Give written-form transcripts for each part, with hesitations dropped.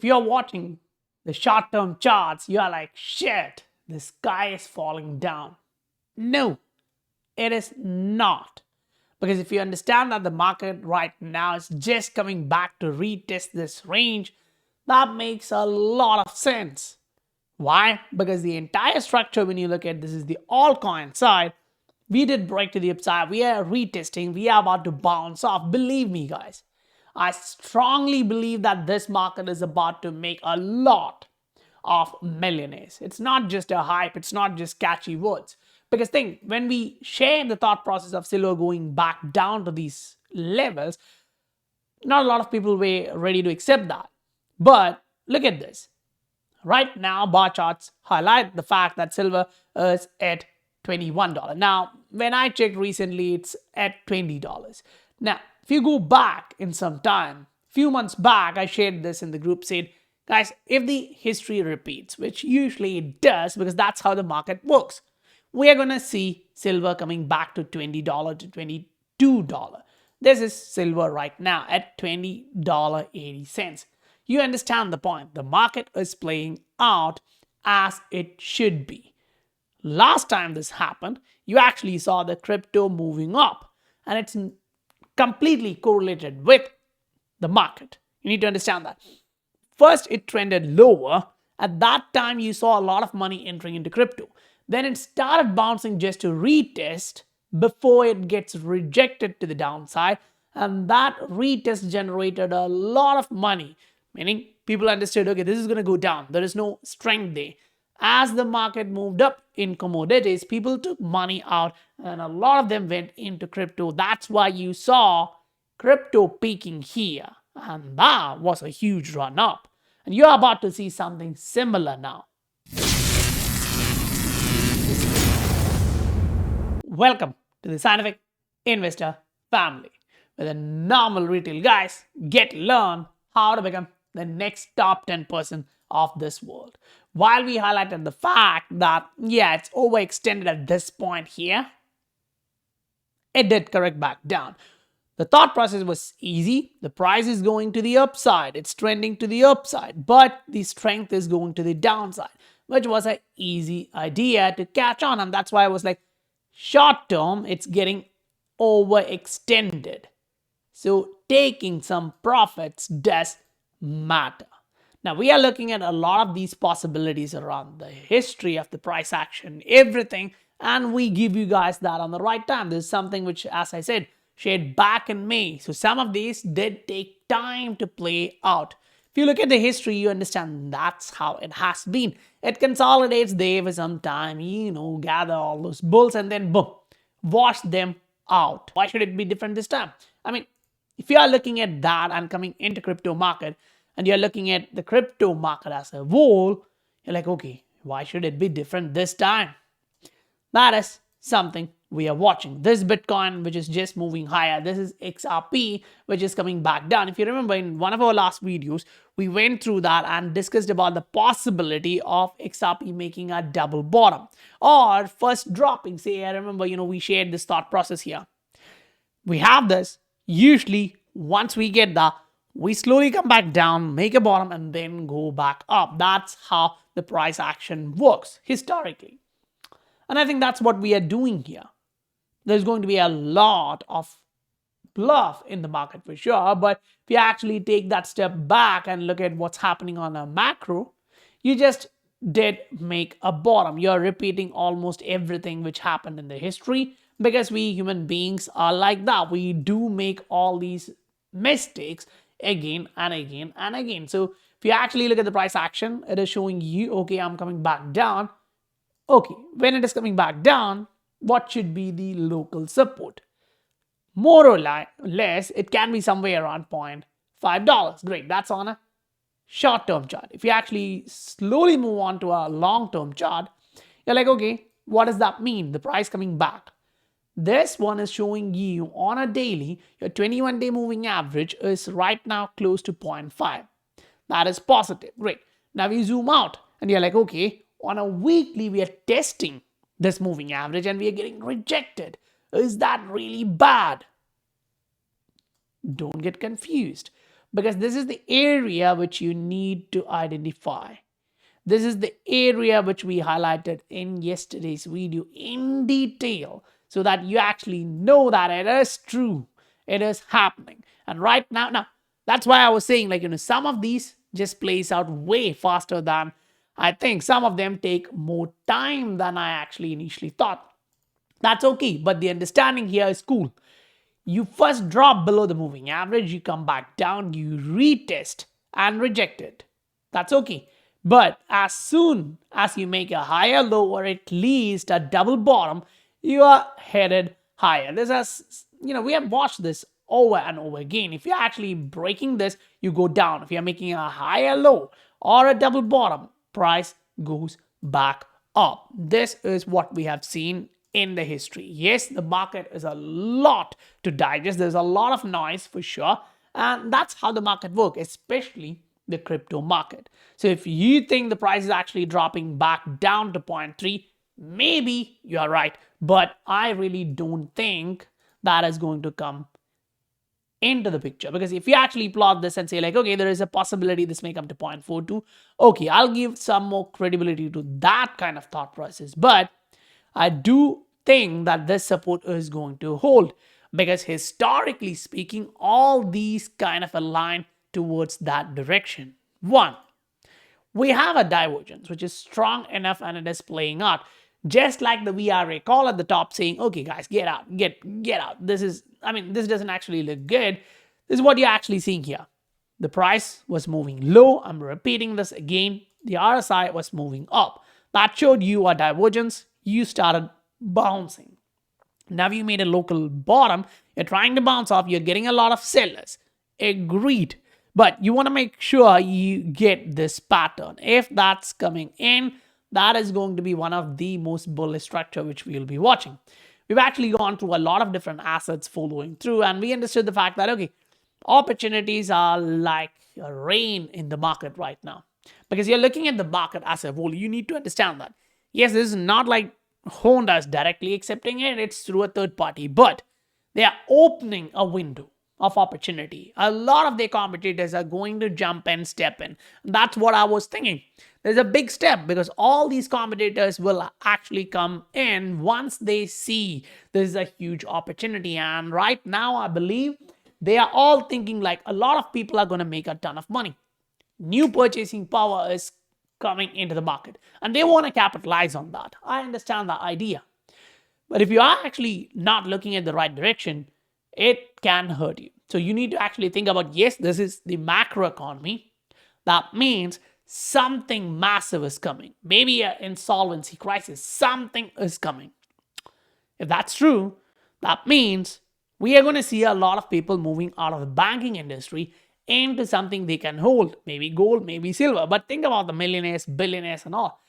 if you're watching the short-term charts, you are like, shit, the sky is falling down. No, it is not. Because if you understand that the market right now is just coming back to retest this range, that makes a lot of sense. Why? Because the entire structure, when you look at this, is the altcoin side. We did break to the upside. We are retesting. We are about to bounce off. Believe me, guys. I strongly believe that this market is about to make a lot of millionaires. It's not just a hype. It's not just catchy words. Because think, when we share the thought process of silver going back down to these levels, not a lot of people were ready to accept that. But look at this. Right now, bar charts highlight the fact that silver is at $21. Now, when I checked recently, it's at $20. Now, if you go back in some time, few months back, I shared this in the group, said, guys, if the history repeats, which usually it does because that's how the market works, we are going to see silver coming back to $20 to $22. This is silver right now at $20.80. You understand the point. The market is playing out as it should be. Last time this happened, you actually saw the crypto moving up, and it's completely correlated with the market. You need to understand that. First, it trended lower. At that time, you saw a lot of money entering into crypto. Then it started bouncing just to retest before it gets rejected to the downside. And that retest generated a lot of money, meaning people understood, okay, this is going to go down. There is no strength there. As the market moved up in commodities, people took money out and a lot of them went into crypto. That's why you saw crypto peaking here. And that was a huge run up. And you're about to see something similar now. Welcome to the Scientific Investor family, where the normal retail guys get to learn how to become the next top 10% of this world. While we highlighted the fact that, yeah, it's overextended at this point here, it did correct back down. The thought process was easy. The price is going to the upside. It's trending to the upside, but the strength is going to the downside, which was an easy idea to catch on. And that's why I was like, short term, it's getting overextended. So taking some profits does matter. Now, we are looking at a lot of these possibilities around the history of the price action, everything, and we give you guys that on the right time. This is something which, as I said, shared back in May. So some of these did take time to play out. If you look at the history, you understand that's how it has been. It consolidates there for some time, gather all those bulls and then boom, wash them out. Why should it be different this time? I mean, if you are looking at that and coming into crypto market and you're looking at the crypto market as a whole, you're like, okay, why should it be different this time? That is something we are watching. This Bitcoin, which is just moving higher. This is XRP, which is coming back down. If you remember, in one of our last videos, we went through that and discussed about the possibility of XRP making a double bottom or first dropping. Say, I remember, we shared this thought process here. We have this. Usually, once we get that, we slowly come back down, make a bottom, and then go back up. That's how the price action works historically. And I think that's what we are doing here. There's going to be a lot of bluff in the market for sure. But if you actually take that step back and look at what's happening on a macro, you just did make a bottom. You're repeating almost everything which happened in the history because we human beings are like that. We do make all these mistakes again and again and again. So if you actually look at the price action, it is showing you, okay, I'm coming back down. Okay, when it is coming back down, what should be the local support? More or less, it can be somewhere around $0.5. Great, that's on a short-term chart. If you actually slowly move on to a long-term chart, you're like, okay, what does that mean? The price coming back. This one is showing you on a daily, your 21-day moving average is right now close to 0.5. That is positive. Great. Now we zoom out and you're like, okay, on a weekly, we are testing this moving average and we are getting rejected. Is that really bad? Don't get confused. because this is the area which you need to identify. This is the area which we highlighted in yesterday's video in detail so that you actually know that it is true. It is happening. And right now, that's why I was saying, like, some of these just plays out way faster than I think. Some of them take more time than I actually initially thought. That's okay. But the understanding here is cool. You first drop below the moving average, you come back down, you retest and reject it. That's okay. But as soon as you make a higher low or at least a double bottom, you are headed higher. This has, we have watched this over and over again. If you're actually breaking this, you go down. If you're making a higher low or a double bottom, price goes back up. This is what we have seen in the history. Yes, the market is a lot to digest. There's a lot of noise for sure. And that's how the market works, especially the crypto market. So if you think the price is actually dropping back down to 0.3, maybe you're right. But I really don't think that is going to come into the picture, because if you actually plot this and say like, okay, there is a possibility this may come to 0.42, okay, I'll give some more credibility to that kind of thought process. But I do think that this support is going to hold, because historically speaking, all these kind of align towards that direction. One, we have a divergence which is strong enough and it is playing out. Just like the VRA call at the top saying, okay guys, get out, get out. This doesn't actually look good. This is what you're actually seeing here. The price was moving low. I'm repeating this again. The RSI was moving up. That showed you a divergence. You started bouncing. Now you made a local bottom. You're trying to bounce off. You're getting a lot of sellers. Agreed. But you want to make sure you get this pattern. If that's coming in, that is going to be one of the most bullish structure which we'll be watching. We've actually gone through a lot of different assets following through, and we understood the fact that, okay, opportunities are like a rain in the market right now. Because you're looking at the market as a whole, you need to understand that. Yes, this is not like Honda is directly accepting it, it's through a third party, but they are opening a window of opportunity. A lot of their competitors are going to jump and step in. That's what I was thinking. There's a big step, because all these competitors will actually come in once they see this is a huge opportunity. And right now, I believe they are all thinking like a lot of people are going to make a ton of money. New purchasing power is coming into the market, and they want to capitalize on that. I understand the idea. But if you are actually not looking at the right direction, it can hurt you. So you need to actually think about, yes, this is the macro economy. That means something massive is coming. Maybe an insolvency crisis. Something is coming. If that's true, that means we are going to see a lot of people moving out of the banking industry into something they can hold. Maybe gold, maybe silver. But think about the millionaires, billionaires and all.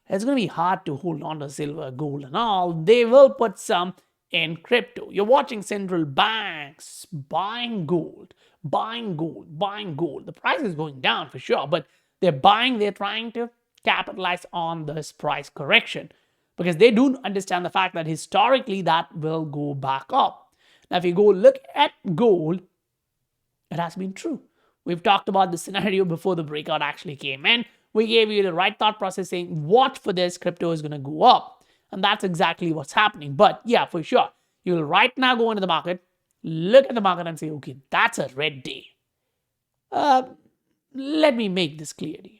It's going to be hard to hold on to silver, gold and all. They will put some in crypto. You're watching central banks buying gold, buying gold, buying gold. The price is going down for sure, but they're buying, they're trying to capitalize on this price correction, because they do understand the fact that historically that will go back up. Now, if you go look at gold, it has been true. We've talked about the scenario before the breakout actually came in. We gave you the right thought process saying, watch for this, crypto is going to go up. And that's exactly what's happening. But yeah, for sure, you'll right now go into the market, look at the market and say, okay, that's a red day. Let me make this clear to you.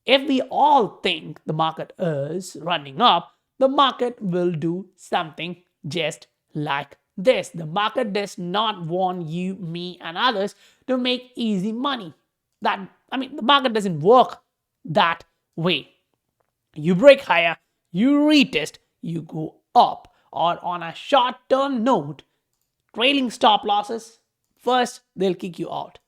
If we all think the market is running up, the market will do something just like this. The market does not want you, me, and others to make easy money. The market doesn't work that way. You break higher, you retest, you go up. Or on a short-term note, trailing stop losses, first they'll kick you out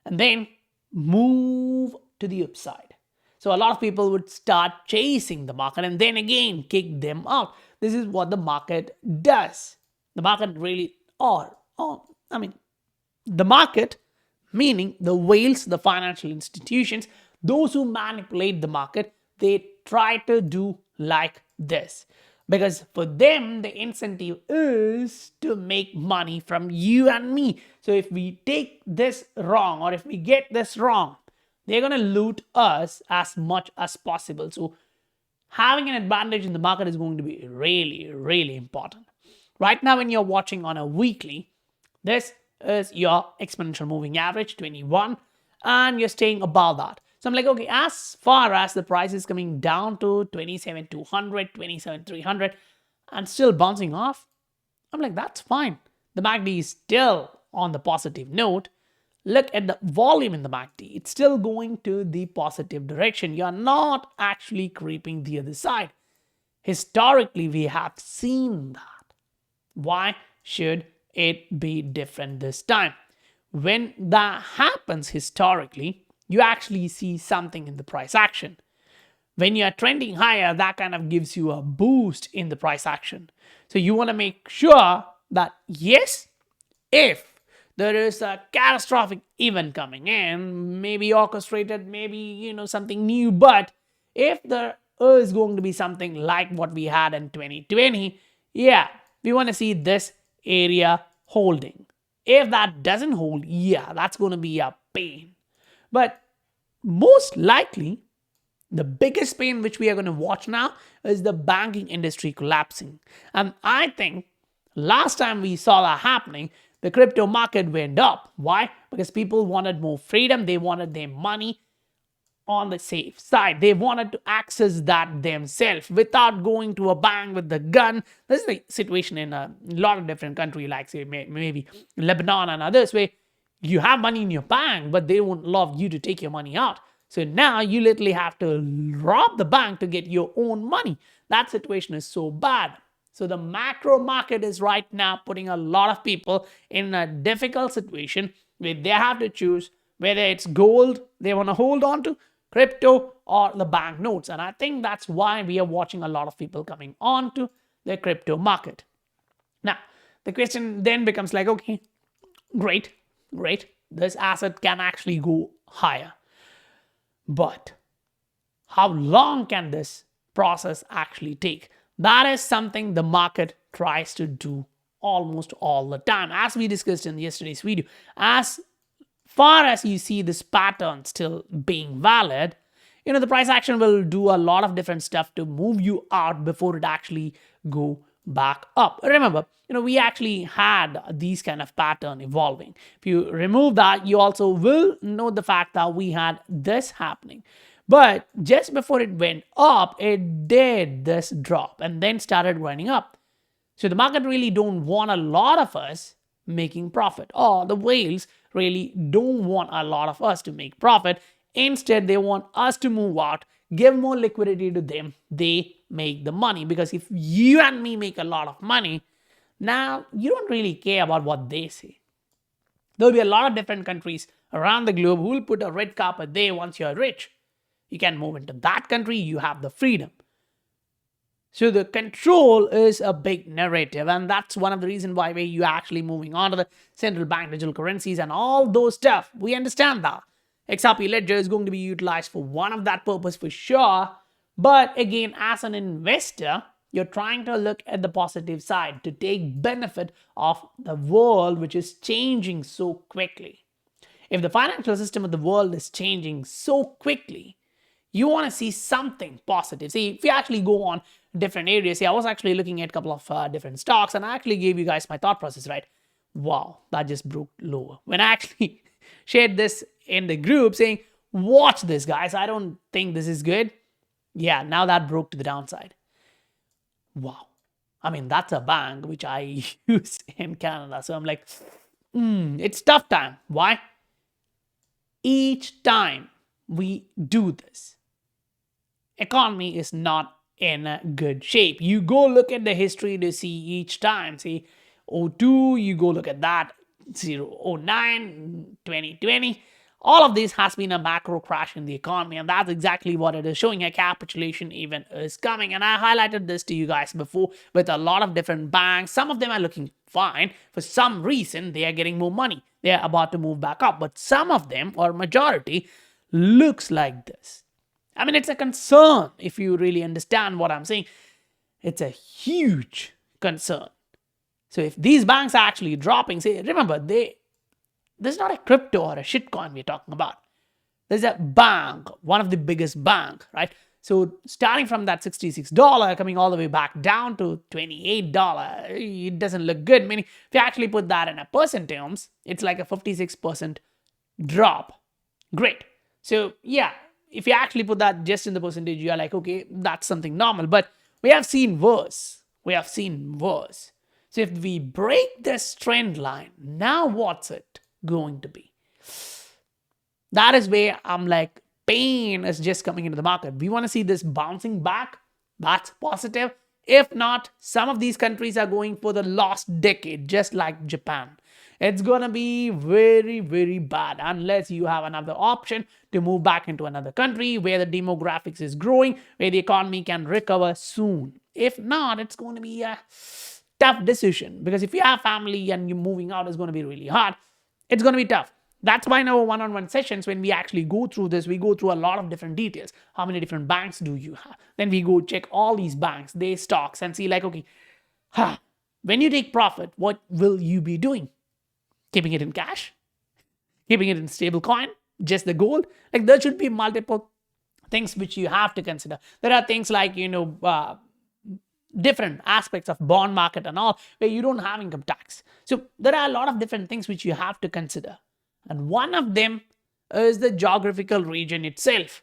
and then move to the upside. So a lot of people would start chasing the market and then again kick them out. This is what the market does. The market really, the market, meaning the whales, the financial institutions, those who manipulate the market, they try to do like this. Because for them, the incentive is to make money from you and me. So if we take this wrong or if we get this wrong, they're going to loot us as much as possible. So having an advantage in the market is going to be really, really important. Right now, when you're watching on a weekly, this is your exponential moving average, 21, and you're staying above that. So I'm like, okay, as far as the price is coming down to 27,200, 27,300, and still bouncing off, I'm like, that's fine. The MACD is still on the positive note. Look at the volume in the MACD. It's still going to the positive direction. You're not actually creeping the other side. Historically, we have seen that. Why should it be different this time? When that happens historically, you actually see something in the price action. When you are trending higher, that kind of gives you a boost in the price action. So you want to make sure that yes, if there is a catastrophic event coming in, maybe orchestrated, maybe something new, but if there is going to be something like what we had in 2020, yeah, we want to see this area holding. If that doesn't hold, yeah, that's going to be a pain. But most likely, the biggest pain which we are going to watch now is the banking industry collapsing. And I think last time we saw that happening, the crypto market went up. Why? Because people wanted more freedom. They wanted their money on the safe side. They wanted to access that themselves without going to a bank with the gun. This is the situation in a lot of different countries, like say maybe Lebanon and others, where you have money in your bank, but they won't allow you to take your money out. So now you literally have to rob the bank to get your own money. That situation is so bad. So the macro market is right now putting a lot of people in a difficult situation where they have to choose whether it's gold they want to hold on to, crypto, or the bank notes. And I think that's why we are watching a lot of people coming on to the crypto market. Now, the question then becomes like, okay, great. This asset can actually go higher. But how long can this process actually take? That is something the market tries to do almost all the time. As we discussed in yesterday's video, as far as you see this pattern still being valid, the price action will do a lot of different stuff to move you out before it actually go back up. Remember, we actually had these kind of pattern evolving. If you remove that, you also will know the fact that we had this happening. But just before it went up, it did this drop and then started running up. So the market really don't want a lot of us making profit, or the whales really don't want a lot of us to make profit. Instead, they want us to move out, give more liquidity to them. They make the money, because if you and me make a lot of money, now you don't really care about what they say. There'll be a lot of different countries around the globe who will put a red carpet there once you're rich. You can move into that country, you have the freedom. So the control is a big narrative, and that's one of the reasons why you're actually moving on to the central bank digital currencies and all those stuff. We understand that. XRP ledger is going to be utilized for one of that purpose for sure. But again, as an investor, you're trying to look at the positive side to take benefit of the world which is changing so quickly. If the financial system of the world is changing so quickly, you want to see something positive. See, if you actually go on different areas, I was actually looking at a couple of different stocks, and I actually gave you guys my thought process, right? Wow, that just broke lower. When I actually shared this in the group saying, watch this, guys, I don't think this is good. Yeah, now that broke to the downside. Wow. I mean, that's a bank which I use in Canada. So I'm like, it's tough time. Why? Each time we do this, economy is not in a good shape. You go look at the history to see each time. See, 02, you go look at that, 09, 2020. All of this has been a macro crash in the economy, and that's exactly what it is showing. A capitulation event is coming, and I highlighted this to you guys before with a lot of different banks. Some of them are looking fine. For some reason, they are getting more money. They are about to move back up, but some of them, or majority, looks like this. I mean, it's a concern if you really understand what I'm saying. It's a huge concern. So if these banks are actually dropping, say, remember, this is not a crypto or a shitcoin we're talking about. There's a bank, one of the biggest bank, right? So starting from that $66, coming all the way back down to $28, it doesn't look good. Meaning, if you actually put that in a percent terms, it's like a 56% drop. Great. So yeah, if you actually put that just in the percentage, you're like, okay, that's something normal. But we have seen worse. We have seen worse. So if we break this trend line, now what's it going to be? That is where I'm like, pain is just coming into the market. We want to see this bouncing back. That's positive. If not, some of these countries are going for the lost decade, just like Japan. It's going to be very, very bad unless you have another option to move back into another country where the demographics is growing, where the economy can recover soon. If not, it's going to be a tough decision, because if you have family and you're moving out, it's going to be really hard. It's going to be tough. That's why in our one-on-one sessions, when we actually go through this, we go through a lot of different details. How many different banks do you have? Then we go check all these banks, their stocks, and see like, okay, when you take profit, what will you be doing? Keeping it in cash? Keeping it in stable coin? Just the gold? Like, there should be multiple things which you have to consider. There are things like, different aspects of bond market and all, where you don't have income tax. So there are a lot of different things which you have to consider. And one of them is the geographical region itself.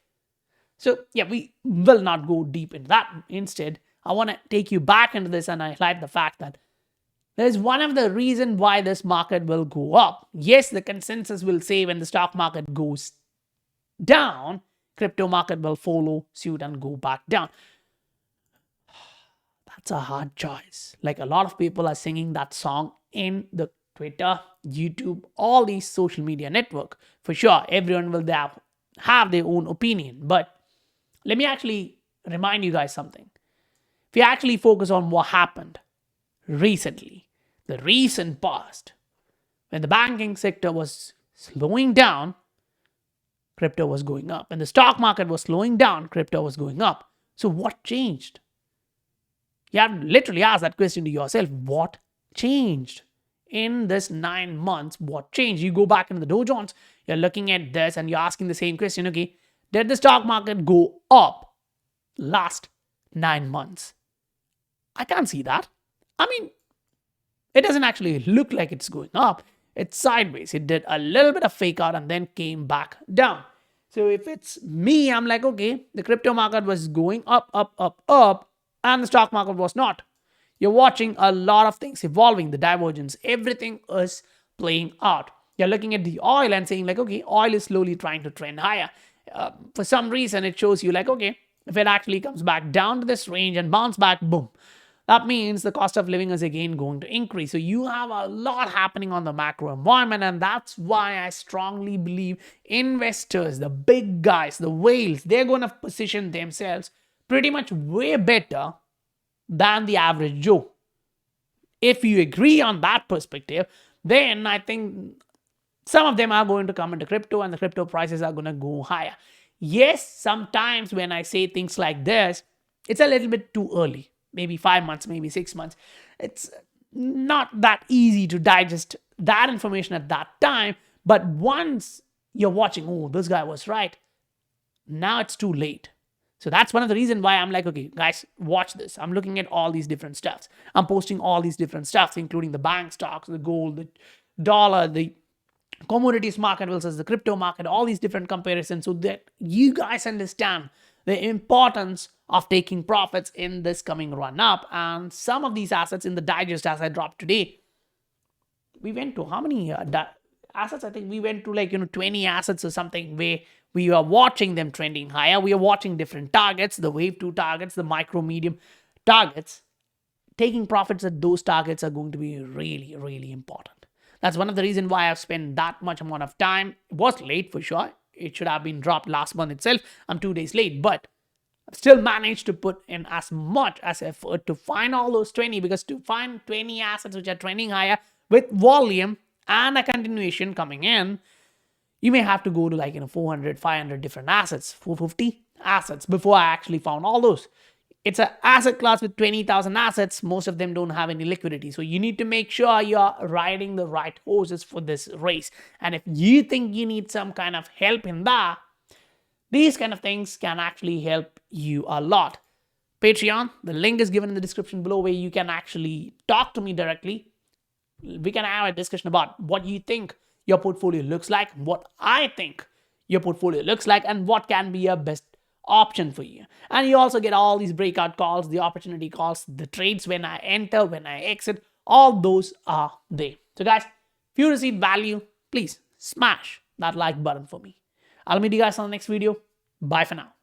So yeah, we will not go deep into that. Instead, I want to take you back into this and highlight the fact that there's one of the reasons why this market will go up. Yes, the consensus will say when the stock market goes down, crypto market will follow suit and go back down. That's a hard choice. Like, a lot of people are singing that song in the Twitter, YouTube, all these social media network. For sure, everyone will have their own opinion. But let me actually remind you guys something. If you actually focus on what happened recently, the recent past, when the banking sector was slowing down, crypto was going up. When the stock market was slowing down, crypto was going up. So what changed? You have to literally ask that question to yourself. What changed? In this 9 months, what changed? You go back into the Dow Jones, you're looking at this and you're asking the same question, okay, did the stock market go up last 9 months? I can't see that. I mean, it doesn't actually look like it's going up. It's sideways. It did a little bit of fake out and then came back down. So if it's me, I'm like, okay, the crypto market was going up, and the stock market was not. You're watching a lot of things evolving, the divergence, everything is playing out. You're looking at the oil and saying like, okay, oil is slowly trying to trend higher. For some reason, it shows you like, okay, if it actually comes back down to this range and bounce back, boom, that means the cost of living is again going to increase. So you have a lot happening on the macro environment, and that's why I strongly believe investors, the big guys, the whales, they're going to position themselves pretty much way better than the average Joe. If you agree on that perspective, then I think some of them are going to come into crypto and the crypto prices are going to go higher. Yes, sometimes when I say things like this, it's a little bit too early. Maybe 5 months, maybe 6 months. It's not that easy to digest that information at that time. But once you're watching, oh, this guy was right, now it's too late. So that's one of the reasons why I'm like, okay, guys, watch this. I'm looking at all these different stuffs. I'm posting all these different stuffs, including the bank stocks, the gold, the dollar, the commodities market versus the crypto market, all these different comparisons, so that you guys understand the importance of taking profits in this coming run up. And some of these assets in the digest, as I dropped today, we went to how many assets? I think we went to like 20 assets or something, where we are watching them trending higher. We are watching different targets, the wave 2 targets, the micro medium targets. Taking profits at those targets are going to be really, really important. That's one of the reasons why I've spent that much amount of time. It was late for sure. It should have been dropped last month itself. I'm 2 days late, but I've still managed to put in as much as effort to find all those 20, because to find 20 assets which are trending higher with volume and a continuation coming in, you may have to go to like 400, 500 different assets, 450 assets before I actually found all those. It's an asset class with 20,000 assets. Most of them don't have any liquidity. So you need to make sure you're riding the right horses for this race. And if you think you need some kind of help in that, these kind of things can actually help you a lot. Patreon, the link is given in the description below, where you can actually talk to me directly. We can have a discussion about what you think your portfolio looks like, what I think your portfolio looks like, and what can be a best option for you. And you also get all these breakout calls, the opportunity calls, the trades when I enter, when I exit, all those are there. So guys, if you receive value, please smash that like button for me. I'll meet you guys on the next video. Bye for now.